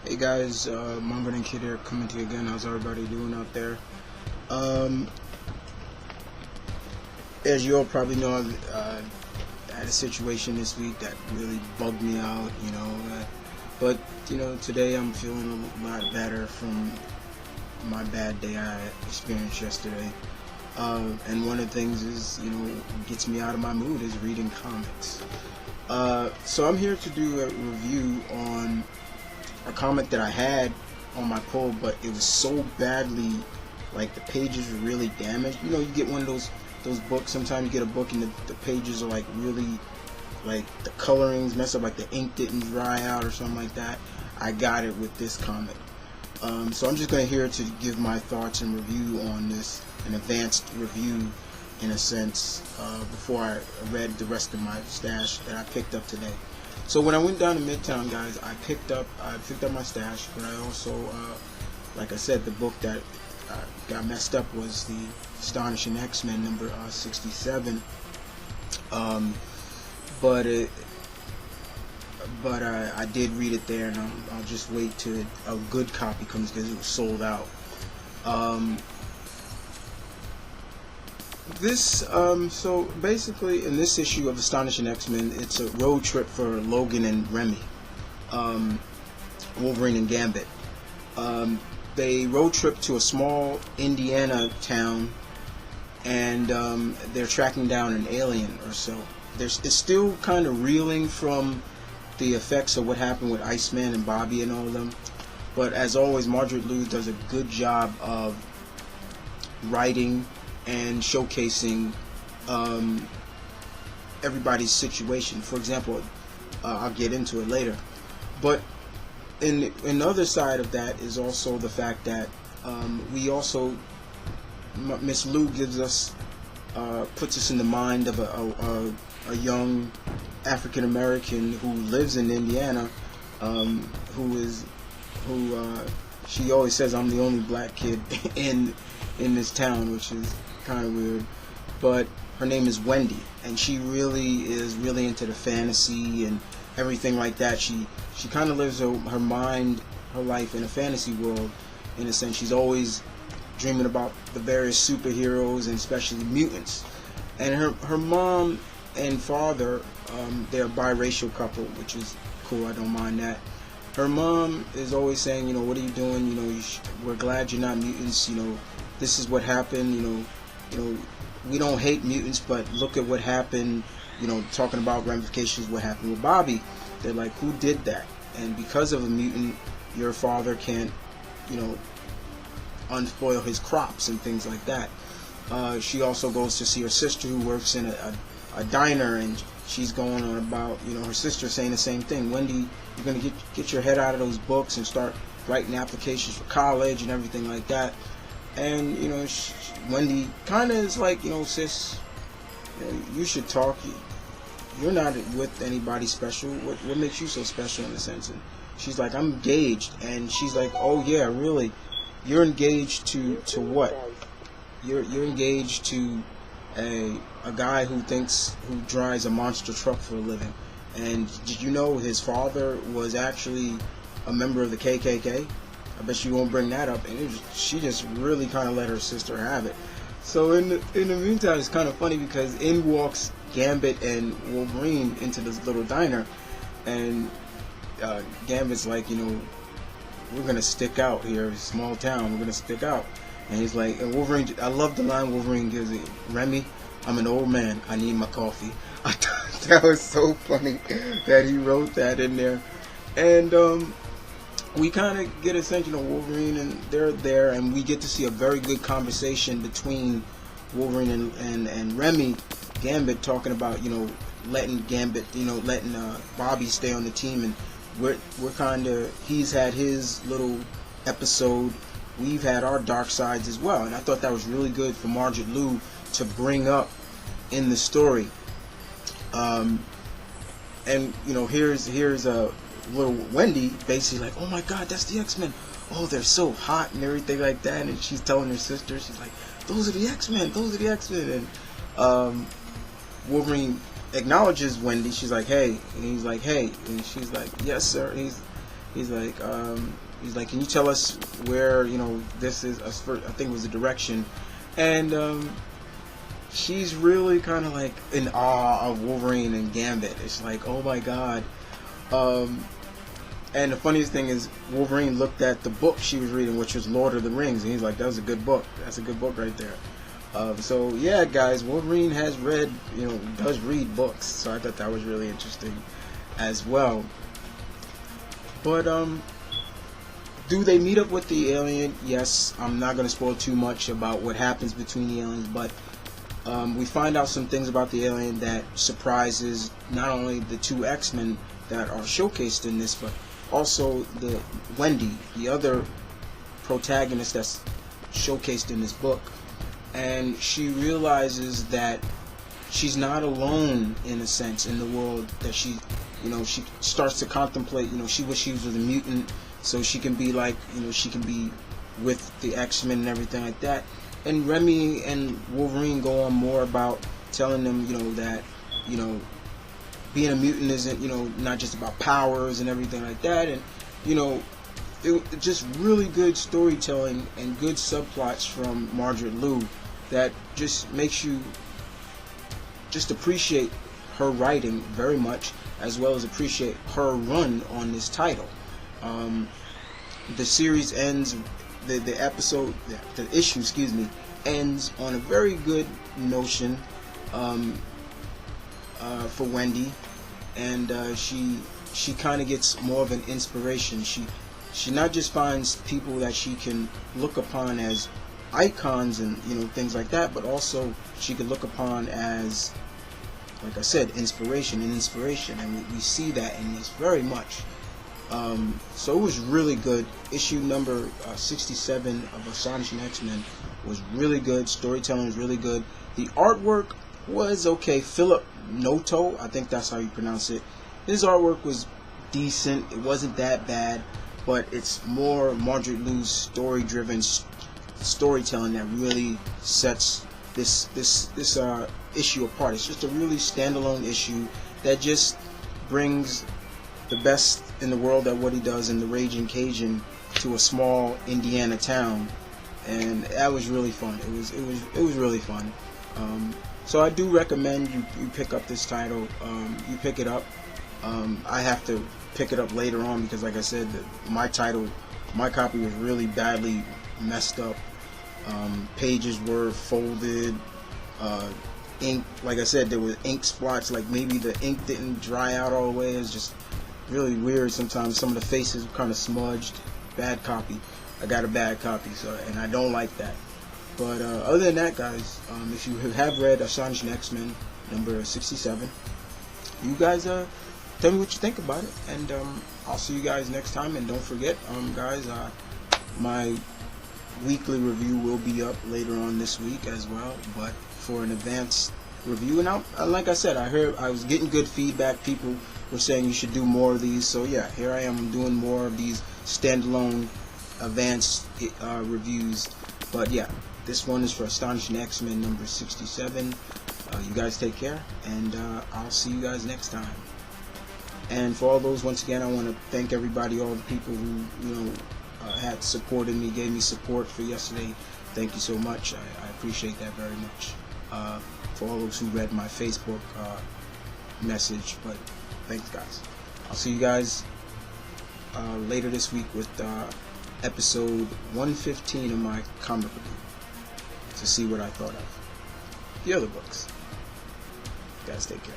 Hey guys, Marvin Kid here coming to you again. How's everybody doing out there? Um, as you all probably know, I had a situation this week that really bugged me out, but today I'm feeling a lot better from my bad day I experienced yesterday. And one of the things is, gets me out of my mood is reading comics. So I'm here to do a review on a comic that I had on my pull, but it was so badly, like the pages were really damaged. You get one of those books. Sometimes you get a book and the pages are like really, like the colorings messed up, like the ink didn't dry out or something like that. I got it with this comic. So I'm just going to here to give my thoughts and review on this, an advanced review in a sense, before I read the rest of my stash that I picked up today. So when I went down to Midtown, guys, I picked up my stash, but I also, like I said, the book that got messed up was the Astonishing X-Men number 67. But I did read it there, and I'll just wait till a good copy comes because it was sold out. So basically, in this issue of Astonishing X-Men, it's a road trip for Logan and Remy, Wolverine and Gambit. They road trip to a small Indiana town, and they're tracking down an alien or so. It's still kind of reeling from the effects of what happened with Iceman and Bobby and all of them. But as always, Margaret Liu does a good job of writing and showcasing everybody's situation. For example, I'll get into it later. But in the other side of that is also the fact that Miss Liu gives us, puts us in the mind of a young African American who lives in Indiana, she always says, I'm the only black kid in this town, which is kind of weird, but her name is Wendy, and she really is really into the fantasy and everything like that. She kind of lives her life in a fantasy world, in a sense. She's always dreaming about the various superheroes and especially mutants. And her mom and father, they're a biracial couple, which is cool. I don't mind that. Her mom is always saying, what are you doing? We're glad you're not mutants. This is what happened. We don't hate mutants, but look at what happened. Talking about ramifications, what happened with Bobby. They're like, who did that? And because of a mutant, your father can't, unspoil his crops and things like that. She also goes to see her sister who works in a diner, and she's going on about, her sister saying the same thing. Wendy, you're going to get your head out of those books and start writing applications for college and everything like that. And, Wendy kind of is like, sis, you should talk. You're not with anybody special. What makes you so special in a sense? And she's like, I'm engaged. And she's like, oh yeah, really? You're engaged to what? You're engaged to a guy who drives a monster truck for a living. And did you know his father was actually a member of the KKK? I bet you won't bring that up. And she just really kind of let her sister have it. So in the meantime, it's kind of funny because in walks Gambit and Wolverine into this little diner, and Gambit's like, we're gonna stick out here, small town, we're gonna stick out. And he's like, and Wolverine, I love the line Wolverine gives it, Remy, I'm an old man, I need my coffee. I thought that was so funny that he wrote that in there. And we kind of get a sense, Wolverine, and they're there, and we get to see a very good conversation between Wolverine and Remy. Gambit talking about, letting Gambit, letting Bobby stay on the team, and we're kind of, he's had his little episode, we've had our dark sides as well, and I thought that was really good for Margaret Liu to bring up in the story. And here's a little Wendy basically like, oh my god, that's the X-Men, oh they're so hot and everything like that, and she's telling her sister, she's like, those are the X-Men, and Wolverine acknowledges Wendy. She's like, hey, and he's like, hey, and she's like, yes sir. He's like, can you tell us where, this is? I think it was the direction, and she's really kind of like in awe of Wolverine and Gambit. It's like, oh my god. And the funniest thing is, Wolverine looked at the book she was reading, which was Lord of the Rings, and he's like, that was a good book. That's a good book right there. So yeah, guys, Wolverine has read, does read books. So I thought that was really interesting as well. But do they meet up with the alien? Yes. I'm not going to spoil too much about what happens between the aliens, but we find out some things about the alien that surprises not only the two X-Men that are showcased in this, but also the Wendy, the other protagonist that's showcased in this book. And she realizes that she's not alone, in a sense, in the world, that she starts to contemplate, she wishes she was a mutant, so she can be like, she can be with the X-Men and everything like that. And Remy and Wolverine go on more about telling them, that, being a mutant isn't, not just about powers and everything like that. And, it just really good storytelling and good subplots from Margaret Liu that just makes you just appreciate her writing very much, as well as appreciate her run on this title. The series ends, the issue, ends on a very good notion for Wendy, and she kind of gets more of an inspiration. She not just finds people that she can look upon as icons and things like that, but also she could look upon as, like I said, inspiration, and we see that in this very much. So it was really good. Issue number 67 of Astonishing X-Men was really good. Storytelling was really good. The artwork was okay. Philip Noto, I think that's how you pronounce it. His artwork was decent. It wasn't that bad, but it's more Margaret Liu's story-driven storytelling that really sets this issue apart. It's just a really standalone issue that just brings the best in the world at what he does in the Raging Cajun to a small Indiana town, and that was really fun. It was really fun. So I do recommend you pick up this title. You pick it up. I have to pick it up later on because, like I said, my copy was really badly messed up. Pages were folded. Ink, like I said, there were ink splotch. Like maybe the ink didn't dry out all the way. It's just really weird. Sometimes some of the faces were kind of smudged. Bad copy. I got a bad copy, and I don't like that. But other than that, guys, if you have read Astonishing X-Men number 67, you guys tell me what you think about it, and I'll see you guys next time. And don't forget, guys, my weekly review will be up later on this week as well, but for an advanced review. And like I said, I was getting good feedback. People were saying you should do more of these, so yeah, here I am doing more of these standalone advanced reviews. But yeah, this one is for Astonishing X-Men number 67. You guys take care, and I'll see you guys next time. And for all those, once again, I want to thank everybody, all the people who had supported me, gave me support for yesterday. Thank you so much. I appreciate that very much. For all those who read my Facebook message, but thanks, guys. I'll see you guys later this week with episode 115 of my comic review to see what I thought of the other books. Guys, take care.